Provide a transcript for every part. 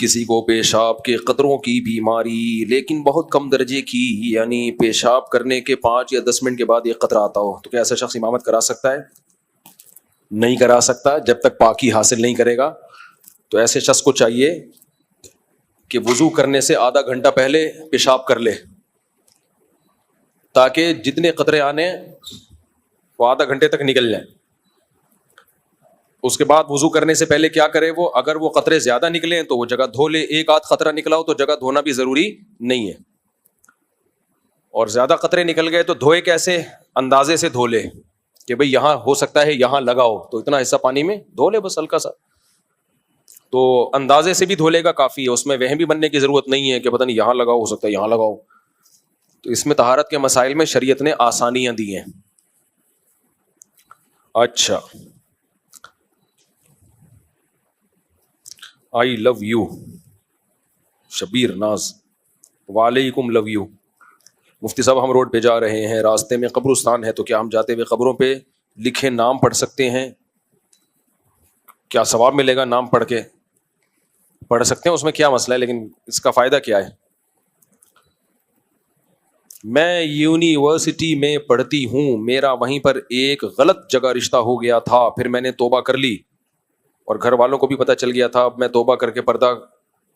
کسی کو پیشاب کے قطروں کی بیماری لیکن بہت کم درجے کی، یعنی پیشاب کرنے کے 5 یا 10 منٹ کے بعد ایک قطرہ آتا ہو، تو کیا ایسا شخص امامت کرا سکتا ہے؟ نہیں کرا سکتا جب تک پاکی حاصل نہیں کرے گا۔ تو ایسے شخص کو چاہیے کہ وضو کرنے سے آدھا گھنٹہ پہلے پیشاب کر لے، تاکہ جتنے قطرے آنے وہ آدھا گھنٹے تک نکل جائیں۔ اس کے بعد وضو کرنے سے پہلے کیا کرے وہ، اگر وہ قطرے زیادہ نکلیں تو وہ جگہ دھو لے، ایک آدھ قطرہ نکلا ہو تو جگہ دھونا بھی ضروری نہیں ہے، اور زیادہ قطرے نکل گئے تو دھوئے کیسے، اندازے سے دھو لے کہ بھئی یہاں ہو سکتا ہے یہاں لگاؤ تو اتنا حصہ پانی میں دھو لے بس ہلکا سا، تو اندازے سے بھی دھو لے گا کافی ہے، اس میں وہم بھی بننے کی ضرورت نہیں ہے کہ پتہ نہیں یہاں لگاؤ، ہو سکتا ہے یہاں لگاؤ۔ تو اس میں طہارت کے مسائل میں شریعت نے آسانیاں دی ہیں۔ اچھا، آئی لو یو شبیر ناز، وعلیکم لو یو۔ مفتی صاحب ہم روڈ پہ جا رہے ہیں، راستے میں قبرستان ہے، تو کیا ہم جاتے ہوئے قبروں پہ لکھے نام پڑھ سکتے ہیں؟ کیا ثواب ملے گا نام پڑھ کے؟ پڑھ سکتے ہیں، اس میں کیا مسئلہ ہے، لیکن اس کا فائدہ کیا ہے؟ میں یونیورسٹی میں پڑھتی ہوں، میرا وہیں پر ایک غلط جگہ رشتہ ہو گیا تھا، پھر میں نے توبہ کر لی اور گھر والوں کو بھی پتہ چل گیا تھا، اب میں توبہ کر کے پردہ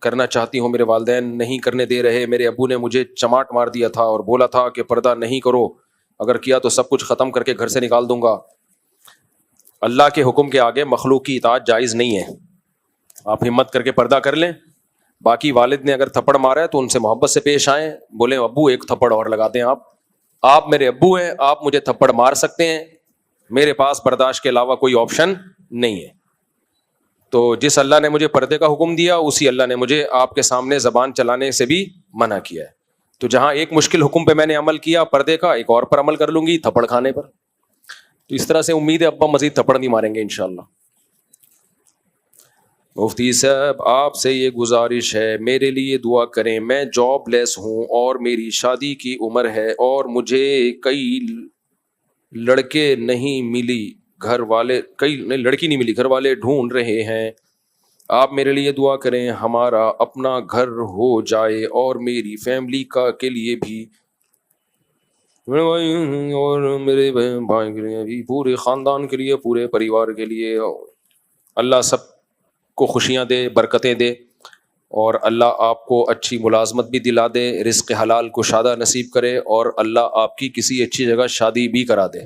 کرنا چاہتی ہوں، میرے والدین نہیں کرنے دے رہے، میرے ابو نے مجھے چماٹ مار دیا تھا اور بولا تھا کہ پردہ نہیں کرو، اگر کیا تو سب کچھ ختم کر کے گھر سے نکال دوں گا۔ اللہ کے حکم کے آگے مخلوق کی اطاعت جائز نہیں ہے، آپ ہمت کر کے پردہ کر لیں۔ باقی والد نے اگر تھپڑ مارا ہے تو ان سے محبت سے پیش آئیں، بولیں ابو ایک تھپڑ اور لگا دیں، آپ میرے ابو ہیں، آپ مجھے تھپڑ مار سکتے ہیں، میرے پاس برداشت کے علاوہ کوئی آپشن نہیں ہے۔ تو جس اللہ نے مجھے پردے کا حکم دیا، اسی اللہ نے مجھے آپ کے سامنے زبان چلانے سے بھی منع کیا ہے۔ تو جہاں ایک مشکل حکم پہ میں نے عمل کیا پردے کا، ایک اور پر عمل کر لوں گی تھپڑ کھانے پر۔ تو اس طرح سے امید ہے ابا مزید تھپڑ نہیں ماریں گے انشاءاللہ۔ مفتی صاحب آپ سے یہ گزارش ہے، میرے لیے دعا کریں، میں جاب لیس ہوں اور میری شادی کی عمر ہے اور مجھے کئی لڑکے نہیں ملی، لڑکی نہیں ملی، گھر والے ڈھونڈ رہے ہیں، آپ میرے لیے دعا کریں ہمارا اپنا گھر ہو جائے اور میری فیملی کے لیے بھی، اور میرے بھائی کے لیے بھی، پورے خاندان کے لیے، پورے پریوار کے لیے، اللہ سب کو خوشیاں دے، برکتیں دے، اور اللہ آپ کو اچھی ملازمت بھی دلا دے، رزق حلال کشادہ نصیب کرے، اور اللہ آپ کی کسی اچھی جگہ شادی بھی کرا دے۔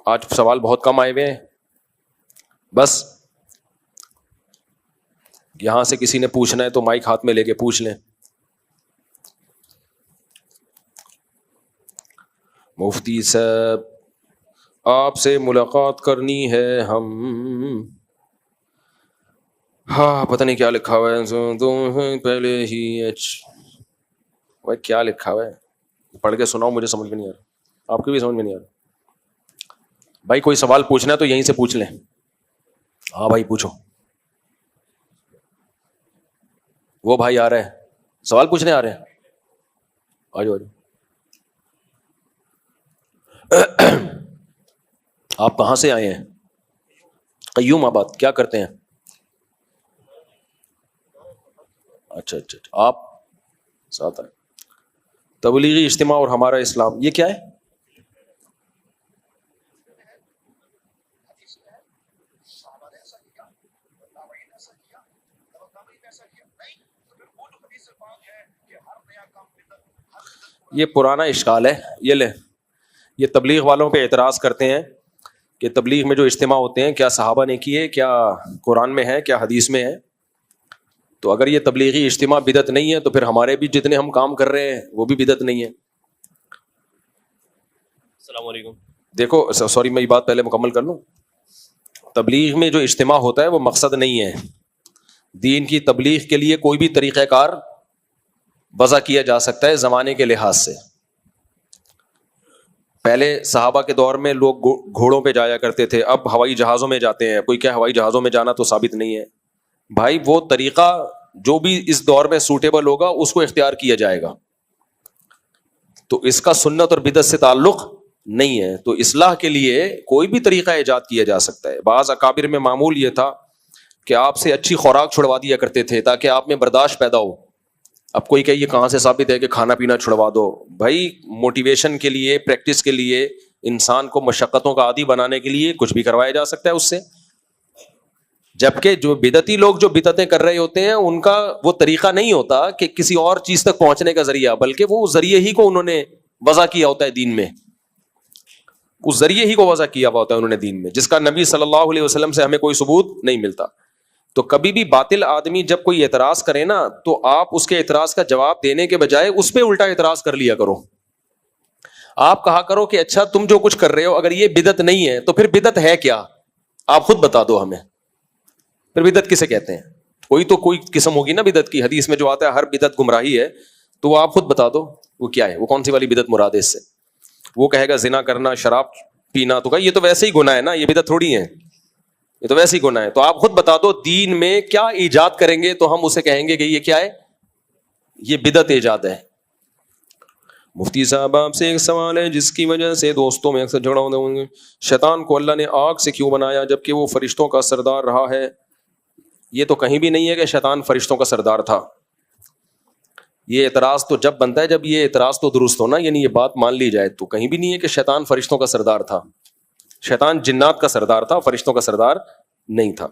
آج سوال بہت کم آئے ہوئے ہیں، بس یہاں سے کسی نے پوچھنا ہے تو مائک ہاتھ میں لے کے پوچھ لیں۔ مفتی صاحب آپ سے ملاقات کرنی ہے ہم، ہاں پتہ نہیں کیا لکھا ہوا ہے، پہلے ہی کیا لکھا ہوا ہے، پڑھ کے سناؤ، مجھے سمجھ میں نہیں آ رہا، آپ کو بھی سمجھ میں نہیں آ رہا۔ بھائی کوئی سوال پوچھنا ہے تو یہیں سے پوچھ لیں۔ ہاں بھائی پوچھو، وہ بھائی آ رہے ہیں، سوال پوچھنے آ رہے ہیں، آجو آجو۔ آپ کہاں سے آئے ہیں؟ قیوم آباد، کیا کرتے ہیں؟ اچھا اچھا، آپ ساتھ آئے۔ تبلیغی اجتماع اور ہمارا اسلام، یہ کیا ہے؟ یہ پرانا اشکال ہے، یہ لے، یہ تبلیغ والوں پہ اعتراض کرتے ہیں کہ تبلیغ میں جو اجتماع ہوتے ہیں کیا صحابہ نے کیے، کیا قرآن میں ہے، کیا حدیث میں ہے؟ تو اگر یہ تبلیغی اجتماع بدعت نہیں ہے تو پھر ہمارے بھی جتنے ہم کام کر رہے ہیں وہ بھی بدعت نہیں ہے۔ السلام علیکم۔ دیکھو سوری، میں یہ بات پہلے مکمل کر لوں۔ تبلیغ میں جو اجتماع ہوتا ہے وہ مقصد نہیں ہے، دین کی تبلیغ کے لیے کوئی بھی طریقہ کار وضع کیا جا سکتا ہے زمانے کے لحاظ سے۔ پہلے صحابہ کے دور میں لوگ گھوڑوں پہ جایا کرتے تھے، اب ہوائی جہازوں میں جاتے ہیں، کوئی کیا ہوائی جہازوں میں جانا تو ثابت نہیں ہے بھائی، وہ طریقہ جو بھی اس دور میں سوٹیبل ہوگا اس کو اختیار کیا جائے گا، تو اس کا سنت اور بدعت سے تعلق نہیں ہے۔ تو اصلاح کے لیے کوئی بھی طریقہ ایجاد کیا جا سکتا ہے۔ بعض اکابر میں معمول یہ تھا کہ آپ سے اچھی خوراک چھڑوا دیا کرتے تھے تاکہ آپ میں برداشت پیدا ہو. اب کوئی کہ یہ کہاں سے ثابت ہے کہ کھانا پینا چھڑوا دو؟ بھائی موٹیویشن کے لیے، پریکٹس کے لیے، انسان کو مشقتوں کا عادی بنانے کے لیے کچھ بھی کروایا جا سکتا ہے اس سے. جبکہ جو بدعتی لوگ جو بدعتیں کر رہے ہوتے ہیں ان کا وہ طریقہ نہیں ہوتا کہ کسی اور چیز تک پہنچنے کا ذریعہ، بلکہ وہ ذریعے ہی کو انہوں نے وضع کیا ہوتا ہے دین میں. اس ذریعے ہی کو وضع کیا ہوا ہوتا ہے انہوں نے دین میں، جس کا نبی صلی اللہ علیہ وسلم سے ہمیں کوئی ثبوت نہیں ملتا. تو کبھی بھی باطل آدمی جب کوئی اعتراض کرے نا تو آپ اس کے اعتراض کا جواب دینے کے بجائے اس پہ الٹا اعتراض کر لیا کرو. آپ کہا کرو کہ اچھا تم جو کچھ کر رہے ہو اگر یہ بدعت نہیں ہے تو پھر بدعت ہے کیا؟ آپ خود بتا دو ہمیں. پھر بدعت کسے کہتے ہیں؟ کوئی قسم ہوگی نا بدعت کی. حدیث میں جو آتا ہے ہر بدعت گمراہی ہے، تو وہ آپ خود بتا دو وہ کیا ہے، وہ کون سی والی بدعت مراد ہے اس سے. وہ کہے گا زنا کرنا، شراب پینا، تو کہا یہ تو ویسے ہی گناہ ہے نا، یہ بدعت تھوڑی ہے، یہ تو ویسے ہی گناہ ہے. تو آپ خود بتا دو دین میں کیا ایجاد کریں گے تو ہم اسے کہیں گے کہ یہ کیا ہے، یہ بدعت ایجاد ہے. مفتی صاحب آپ سے ایک سوال ہے جس کی وجہ سے دوستوں میں اکثر جھگڑا ہوتا ہے. شیطان کو اللہ نے آگ سے کیوں بنایا جبکہ وہ فرشتوں کا سردار رہا ہے؟ یہ تو کہیں بھی نہیں ہے کہ شیطان فرشتوں کا سردار تھا. یہ اعتراض تو جب بنتا ہے جب یہ اعتراض تو درست ہونا، یعنی یہ بات مان لی جائے. تو کہیں بھی نہیں ہے کہ شیطان فرشتوں کا سردار تھا. شیطان جنات کا سردار تھا، فرشتوں کا سردار نہیں تھا.